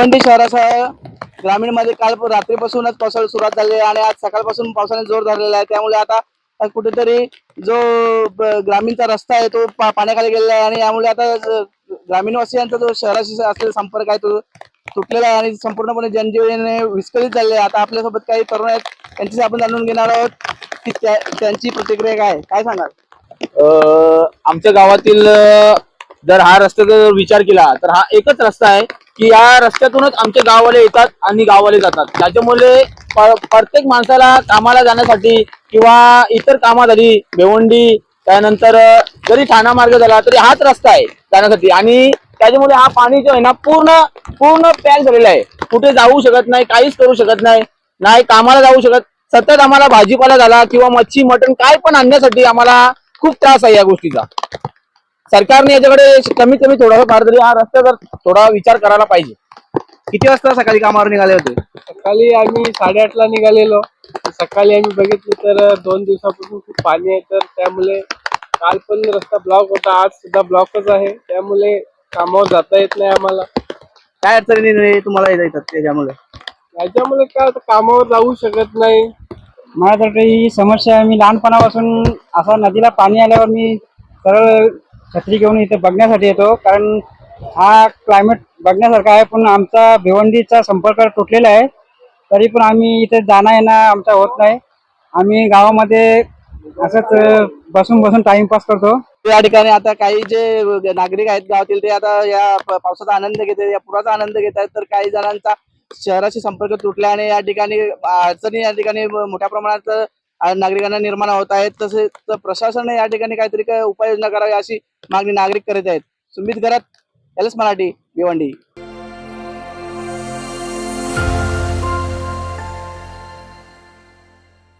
भिवंडी शहरासह ग्रामीणमध्ये काल रात्रीपासूनच पावसाळी सुरुवात झाली आहे आणि आज सकाळपासून पावसाने जोर धरलेला आहे। त्यामुळे आता कुठेतरी जो ग्रामीणचा रस्ता आहे तो पाण्याखाली गेलेला आहे आणि यामुळे आता ग्रामीणवासियांचा जो शहराशी असलेला संपर्क आहे तो तुटलेला आहे आणि संपूर्णपणे जनजीवन विस्कळीत झाले आहे। आता आपल्यासोबत काही तरुण आहेत, त्यांची आपण जाणून घेणार आहोत की त्यांची प्रतिक्रिया काय सांगाल? आमच्या गावातील जर हा रस्त्याचा जर विचार केला तर हा एकच रस्ता आहे की या रस्त्यातूनच आमचे गाववाले येतात आणि गाववाले जातात। त्याच्यामुळे प्रत्येक माणसाला कामाला जाण्यासाठी किंवा इतर कामासाठी भिवंडी त्यानंतर जरी ठाणा मार्ग झाला तरी हाच रस्ता आहे जाण्यासाठी आणि त्याच्यामुळे हा पाणी जो आहे ना पूर्ण पॅक झालेला आहे। कुठे जाऊ शकत नाही, काहीच करू शकत नाही, नाही कामाला जाऊ शकत। सतत आम्हाला भाजीपाला झाला किंवा मच्छी मटण काय पण आणण्यासाठी आम्हाला खूप त्रास आहे या गोष्टीचा। सरकारने याच्याकडे कमीत कमी थोडाफार तरी हा रस्त्यावर थोडा विचार करायला पाहिजे। किती वाजता सकाळी कामावर निघाले होते? सकाळी आम्ही 8:30ला निघालेलो। सकाळी आम्ही बघितलं तर 2 दिवसापासून खूप पाणी आहे, तर त्यामुळे काल पण रस्ता ब्लॉक होता, आज सुद्धा ब्लॉकच आहे। त्यामुळे कामावर जाता येत नाही आम्हाला। काय अडचणी तुम्हाला येतात त्याच्यामुळे? याच्यामुळे काय कामावर जाऊ शकत नाही। माझ्यासाठी ही समस्या आहे। मी लहानपणापासून असा नदीला पाणी आल्यावर मी सरळ छत्री घेऊन इथे बघण्यासाठी येतो, कारण हा क्लायमेट बघण्यासारखा आहे। पण आमचा भिवंडीचा संपर्क तुटलेला आहे, तरी पण आम्ही इथे जाणं येणं आमचा होत नाही। आम्ही गावामध्ये असंच बसून टाइमपास करतो। या ठिकाणी आता काही जे नागरिक आहेत गावातील ते आता या पावसाचा आनंद घेत आहेत, या पुराचा आनंद घेत आहेत, तर काही जणांचा शहराशी संपर्क तुटला आणि या ठिकाणी अडचणी या ठिकाणी मोठ्या प्रमाणात नागरिकांना निर्माण होत आहेत। तसेच प्रशासनाने या ठिकाणी काहीतरी उपाययोजना करावी अशी मागणी नागरिक करीत आहेत। सुमित घरात, एलएस मराठी, भिवंडी।